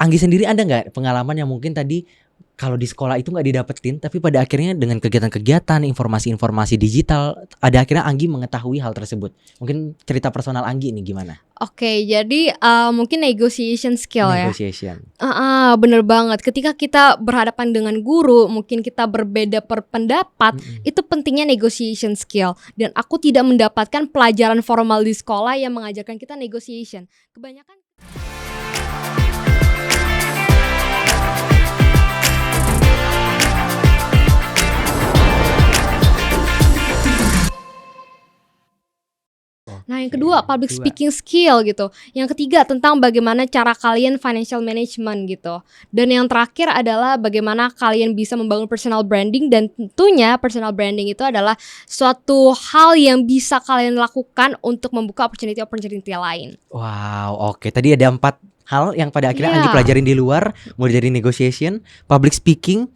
Anggi sendiri ada nggak pengalaman yang mungkin tadi kalau di sekolah itu nggak didapetin, tapi pada akhirnya dengan kegiatan-kegiatan, informasi-informasi digital, ada akhirnya Anggi mengetahui hal tersebut. Mungkin cerita personal Anggi nih gimana? Oke, jadi mungkin negotiation skill ya. Negotiation. Bener banget. Ketika kita berhadapan dengan guru, mungkin kita berbeda pendapat, itu pentingnya negotiation skill. Dan aku tidak mendapatkan pelajaran formal di sekolah yang mengajarkan kita negotiation. Kebanyakan Nah, yang kedua public speaking skill gitu. Yang ketiga tentang bagaimana cara kalian financial management gitu. Dan yang terakhir adalah bagaimana kalian bisa membangun personal branding, dan tentunya personal branding itu adalah suatu hal yang bisa kalian lakukan untuk membuka opportunity lain. Wow, oke. Tadi ada 4 hal yang pada akhirnya Anggi Iya. pelajarin di luar, mulai dari negotiation, public speaking,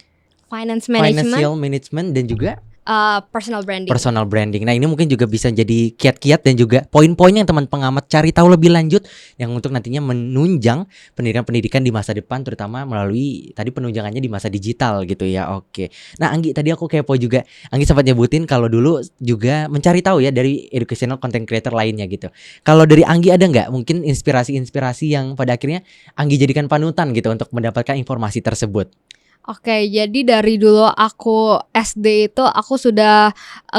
financial management, dan juga personal branding. Nah, ini mungkin juga bisa jadi kiat-kiat dan juga poin-poin yang teman pengamat cari tahu lebih lanjut yang untuk nantinya menunjang pendidikan di masa depan, terutama melalui tadi penunjangannya di masa digital gitu ya. Oke. Nah, Anggi tadi aku kepo juga. Anggi sempat nyebutin kalau dulu juga mencari tahu ya dari educational content creator lainnya gitu. Kalau dari Anggi ada nggak mungkin inspirasi-inspirasi yang pada akhirnya Anggi jadikan panutan gitu untuk mendapatkan informasi tersebut? Oke, jadi dari dulu aku SD itu aku sudah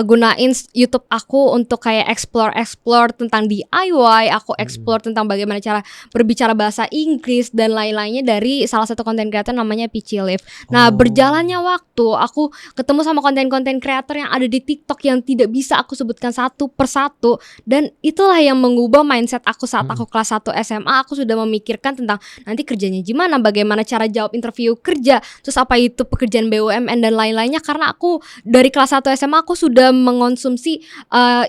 gunain YouTube aku untuk kayak explore tentang DIY, aku explore tentang bagaimana cara berbicara bahasa Inggris dan lain-lainnya dari salah satu content creator namanya Peachy Leaf. Nah, berjalannya waktu aku ketemu sama konten-konten creator yang ada di TikTok yang tidak bisa aku sebutkan satu persatu, dan itulah yang mengubah mindset aku saat aku kelas 1 SMA. Aku sudah memikirkan tentang nanti kerjanya gimana, bagaimana cara jawab interview kerja, terus apa itu pekerjaan BUMN dan lain-lainnya, karena aku dari kelas 1 SMA aku sudah mengonsumsi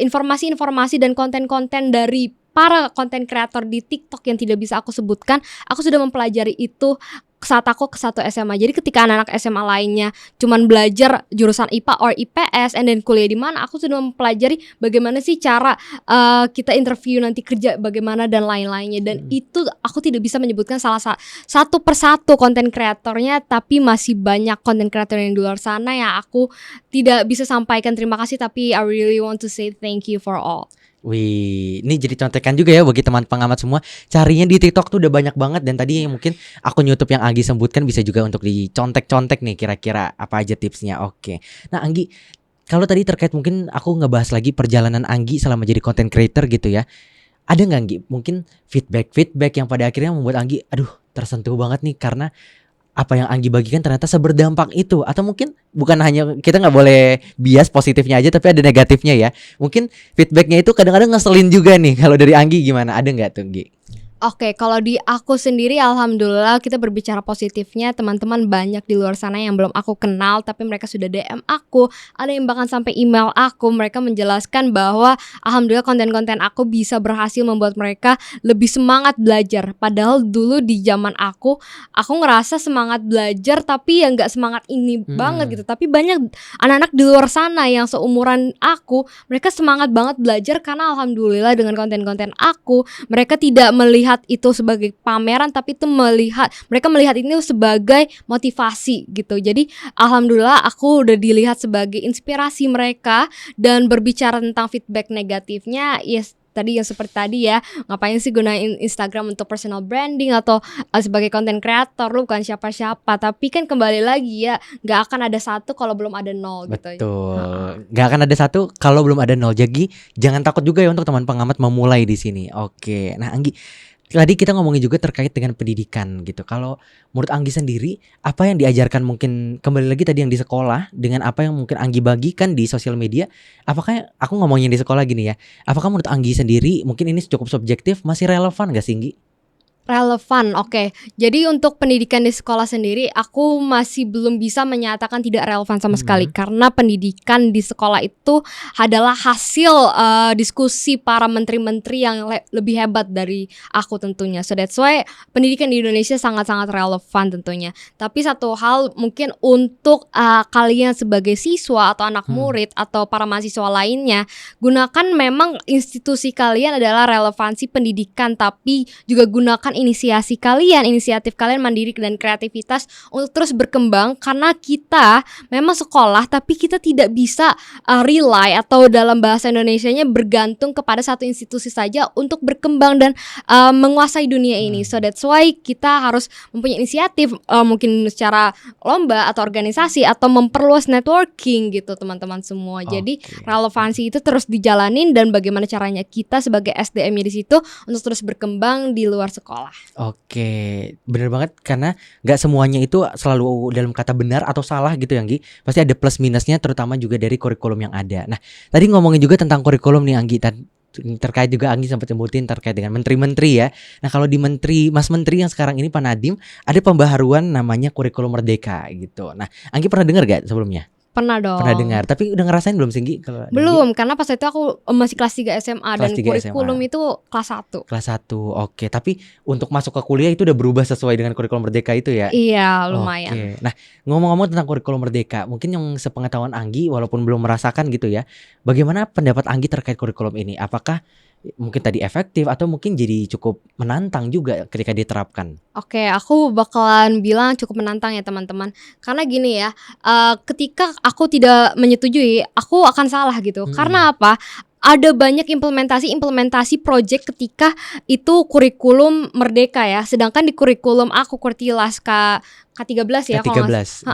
informasi-informasi dan konten-konten dari para konten kreator di TikTok yang tidak bisa aku sebutkan. Aku sudah mempelajari itu saat aku ke 1 SMA. Jadi ketika anak-anak SMA lainnya cuman belajar jurusan IPA or IPS and then kuliah di mana, aku sudah mempelajari bagaimana sih cara kita interview nanti kerja bagaimana dan lain-lainnya. Dan itu aku tidak bisa menyebutkan satu persatu konten kreatornya, tapi masih banyak konten kreator yang di luar sana yang aku tidak bisa sampaikan terima kasih, tapi I really want to say thank you for all. Wih, ini jadi contekan juga ya bagi teman pengamat semua. Carinya di TikTok tuh udah banyak banget, dan tadi mungkin akun YouTube yang Anggi sebutkan bisa juga untuk dicontek-contek nih, kira-kira apa aja tipsnya. Oke. Nah, Anggi, kalau tadi terkait mungkin aku ngebahas lagi perjalanan Anggi selama jadi content creator gitu ya. Ada nggak, Anggi, mungkin feedback yang pada akhirnya membuat Anggi aduh tersentuh banget nih karena apa yang Anggi bagikan ternyata seberdampak itu, atau mungkin bukan hanya kita nggak boleh bias positifnya aja tapi ada negatifnya ya. Mungkin feedbacknya itu kadang-kadang ngeselin juga nih. Kalau dari Anggi gimana, ada nggak tuh, Anggi? Oke, kalau di aku sendiri alhamdulillah kita berbicara positifnya, teman-teman banyak di luar sana yang belum aku kenal tapi mereka sudah DM aku, ada yang bahkan sampai email aku, mereka menjelaskan bahwa alhamdulillah konten-konten aku bisa berhasil membuat mereka lebih semangat belajar. Padahal dulu di zaman aku ngerasa semangat belajar tapi ya nggak semangat ini banget gitu. Tapi banyak anak-anak di luar sana yang seumuran aku, mereka semangat banget belajar karena alhamdulillah dengan konten-konten aku, mereka tidak melihat itu sebagai pameran, tapi itu mereka melihat ini sebagai motivasi gitu. Jadi alhamdulillah aku udah dilihat sebagai inspirasi mereka. Dan berbicara tentang feedback negatifnya, yes, tadi yang seperti tadi ya, ngapain sih gunain Instagram untuk personal branding atau sebagai content creator, lu bukan siapa-siapa. Tapi kan kembali lagi ya, gak akan ada satu kalau belum ada nol gitu. Betul, gak akan ada satu kalau belum ada nol. Jadi jangan takut juga ya untuk teman pengamat memulai di sini. Oke, nah Anggi, tadi kita ngomongin juga terkait dengan pendidikan gitu. Kalau menurut Anggi sendiri, apa yang diajarkan mungkin kembali lagi tadi yang di sekolah dengan apa yang mungkin Anggi bagikan di sosial media, apakah aku ngomongin di sekolah gini ya, apakah menurut Anggi sendiri mungkin ini cukup subjektif, masih relevan gak sih, Anggi? Relevan, oke. Jadi untuk pendidikan di sekolah sendiri, aku masih belum bisa menyatakan tidak relevan sama sekali. Karena pendidikan di sekolah itu adalah hasil diskusi para menteri-menteri yang lebih hebat dari aku tentunya. So that's why pendidikan di Indonesia sangat-sangat relevan tentunya. Tapi satu hal mungkin untuk kalian sebagai siswa atau anak murid atau para mahasiswa lainnya, gunakan memang institusi kalian adalah relevansi pendidikan, tapi juga gunakan inisiatif kalian mandiri dan kreativitas untuk terus berkembang, karena kita memang sekolah tapi kita tidak bisa rely atau dalam bahasa Indonesianya bergantung kepada satu institusi saja untuk berkembang dan menguasai dunia ini. So that's why kita harus mempunyai inisiatif, mungkin secara lomba atau organisasi atau memperluas networking gitu teman-teman semua. Jadi relevansi itu terus dijalanin dan bagaimana caranya kita sebagai SDM-nya di situ untuk terus berkembang di luar sekolah. Oke, bener banget karena nggak semuanya itu selalu dalam kata benar atau salah gitu ya Anggi. Pasti ada plus minusnya terutama juga dari kurikulum yang ada. Nah, tadi ngomongin juga tentang kurikulum nih Anggi, terkait juga Anggi sempat nyebutin terkait dengan menteri-menteri ya. Nah, kalau di Mas Menteri yang sekarang ini Pak Nadiem ada pembaharuan namanya kurikulum merdeka gitu. Nah, Anggi pernah dengar gak sebelumnya? Pernah dong. Pernah dengar, tapi udah ngerasain belum Singgi? Belum, karena pas itu aku masih kelas 3 SMA Kelas dan 3 kurikulum SMA. itu kelas 1. Kelas 1, oke. Tapi untuk masuk ke kuliah itu udah berubah sesuai dengan kurikulum merdeka itu ya? Iya, lumayan. Oke. Nah, ngomong-ngomong tentang kurikulum merdeka, mungkin yang sepengetahuan Anggi walaupun belum merasakan gitu ya, bagaimana pendapat Anggi terkait kurikulum ini? Apakah mungkin tadi efektif atau mungkin jadi cukup menantang juga ketika diterapkan? Oke, aku bakalan bilang cukup menantang ya teman-teman. Karena gini ya, ketika aku tidak menyetujui, aku akan salah gitu. Karena apa? Ada banyak implementasi project ketika itu kurikulum merdeka ya. Sedangkan di kurikulum aku Kurtilas K13 ya kalau K13.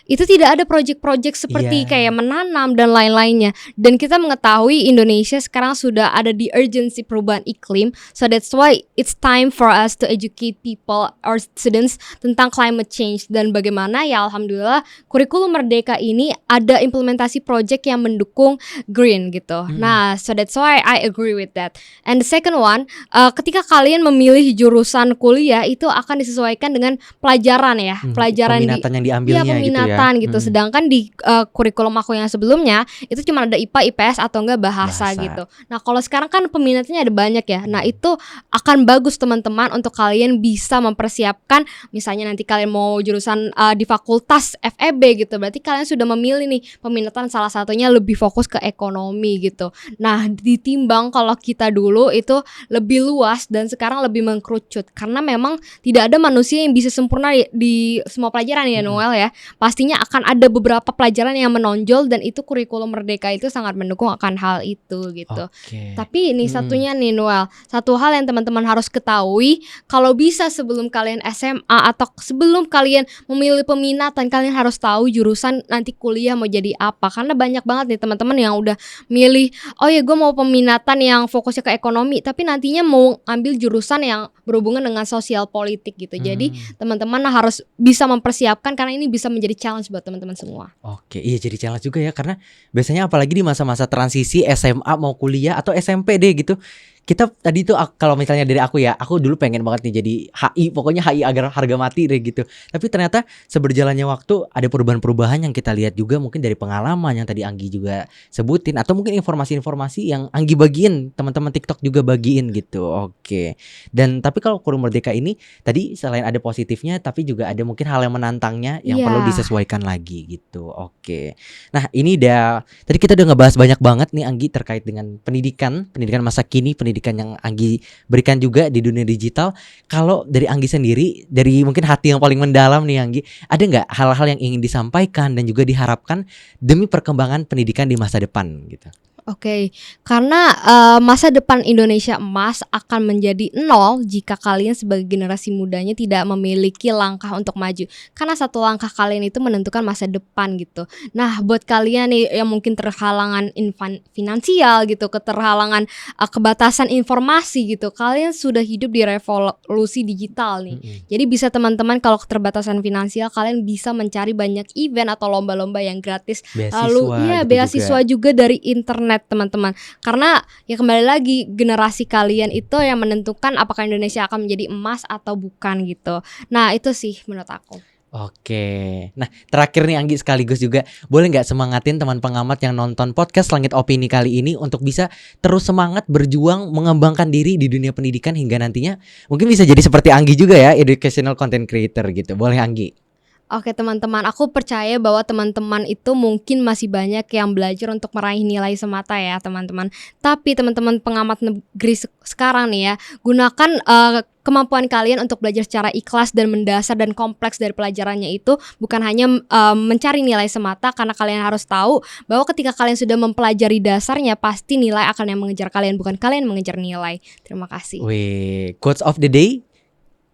itu tidak ada project-project seperti Iya. kayak menanam dan lain-lainnya. Dan kita mengetahui Indonesia sekarang sudah ada di urgency perubahan iklim. So that's why it's time for us to educate people or students tentang climate change. Dan bagaimana ya alhamdulillah kurikulum merdeka ini ada implementasi project yang mendukung green gitu. Nah, so that's why I agree with that. And the second one, ketika kalian memilih jurusan kuliah itu akan disesuaikan dengan pelajaran ya. Pelajaran peminatan yang diambilnya peminatan gitu ya. gitu. Sedangkan di kurikulum aku yang sebelumnya itu cuma ada IPA, IPS atau enggak bahasa gitu. Nah, kalau sekarang kan peminatnya ada banyak ya. Nah, itu akan bagus teman-teman untuk kalian bisa mempersiapkan, misalnya nanti kalian mau jurusan di fakultas FEB gitu. Berarti kalian sudah memilih nih peminatan salah satunya lebih fokus ke ekonomi gitu. Nah, ditimbang kalau kita dulu itu lebih luas dan sekarang lebih mengkerucut karena memang tidak ada manusia yang bisa sempurna di semua pelajaran ya Noel ya. Pastinya akan ada beberapa pelajaran yang menonjol dan itu kurikulum merdeka itu sangat mendukung akan hal itu gitu. Tapi ini satunya nih Noel, satu hal yang teman-teman harus ketahui, kalau bisa sebelum kalian SMA atau sebelum kalian memilih peminatan, kalian harus tahu jurusan nanti kuliah mau jadi apa. Karena banyak banget nih teman-teman yang udah milih, oh ya gue mau peminatan yang fokusnya ke ekonomi, tapi nantinya mau ambil jurusan yang berhubungan dengan sosial politik gitu. Jadi teman-teman harus bisa mempersiapkan karena ini bisa menjadi challenge buat teman-teman semua. Oke, iya jadi challenge juga ya karena biasanya apalagi di masa-masa transisi SMA mau kuliah atau SMP deh gitu. Kita tadi tuh kalau misalnya dari aku ya, aku dulu pengen banget nih jadi HI, pokoknya HI agar harga mati deh gitu. Tapi ternyata seberjalannya waktu ada perubahan-perubahan yang kita lihat juga mungkin dari pengalaman yang tadi Anggi juga sebutin atau mungkin informasi-informasi yang Anggi bagiin, teman-teman TikTok juga bagiin gitu. Oke. Dan tapi kalau kurikulum merdeka ini tadi selain ada positifnya tapi juga ada mungkin hal yang menantangnya yang perlu disesuaikan lagi gitu. Oke. Nah, ini tadi kita udah ngebahas banyak banget nih Anggi terkait dengan pendidikan masa kini, pendidikan yang Anggi berikan juga di dunia digital. Kalau dari Anggi sendiri, dari mungkin hati yang paling mendalam nih Anggi, ada nggak hal-hal yang ingin disampaikan dan juga diharapkan demi perkembangan pendidikan di masa depan gitu? Oke, karena masa depan Indonesia emas akan menjadi nol jika kalian sebagai generasi mudanya tidak memiliki langkah untuk maju. Karena satu langkah kalian itu menentukan masa depan gitu. Nah, buat kalian nih yang mungkin terhalangan finansial gitu, keterhalangan kebatasan informasi gitu, kalian sudah hidup di revolusi digital nih. Jadi bisa teman-teman kalau keterbatasan finansial, kalian bisa mencari banyak event atau lomba-lomba yang gratis. Lalu beasiswa juga dari internet teman-teman, karena ya kembali lagi generasi kalian itu yang menentukan apakah Indonesia akan menjadi emas atau bukan gitu. Nah itu sih menurut aku. Oke, nah terakhir nih Anggi sekaligus juga boleh nggak semangatin teman pengamat yang nonton podcast Langit Opini kali ini untuk bisa terus semangat berjuang mengembangkan diri di dunia pendidikan hingga nantinya mungkin bisa jadi seperti Anggi juga ya, educational content creator gitu. Boleh Anggi? Oke teman-teman, aku percaya bahwa teman-teman itu mungkin masih banyak yang belajar untuk meraih nilai semata ya teman-teman. Tapi teman-teman pengamat negeri sekarang nih ya, gunakan kemampuan kalian untuk belajar secara ikhlas dan mendasar dan kompleks dari pelajarannya itu, bukan hanya mencari nilai semata, karena kalian harus tahu bahwa ketika kalian sudah mempelajari dasarnya, pasti nilai akan yang mengejar kalian, bukan kalian mengejar nilai. Terima kasih. Wih, quotes of the day.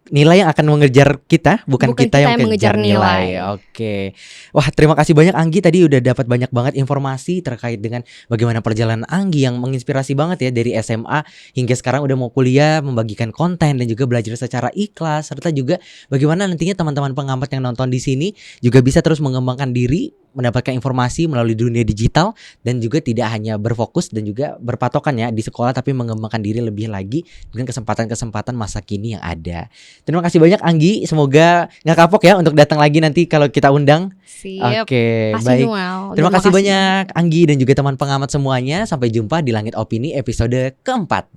Nilai yang akan mengejar kita, bukan kita yang mengejar nilai. Oke. Wah, terima kasih banyak Anggi, tadi udah dapat banyak banget informasi terkait dengan bagaimana perjalanan Anggi yang menginspirasi banget ya, dari SMA hingga sekarang udah mau kuliah, membagikan konten dan juga belajar secara ikhlas, serta juga bagaimana nantinya teman-teman pengamat yang nonton di sini juga bisa terus mengembangkan diri, mendapatkan informasi melalui dunia digital, dan juga tidak hanya berfokus dan juga berpatokan ya di sekolah, tapi mengembangkan diri lebih lagi dengan kesempatan-kesempatan masa kini yang ada. Terima kasih banyak Anggi, semoga nggak kapok ya untuk datang lagi nanti kalau kita undang. Siap. Oke, Kasih baik. Noel. Terima kasih banyak Anggi dan juga teman pengamat semuanya. Sampai jumpa di Langit Opini episode keempat.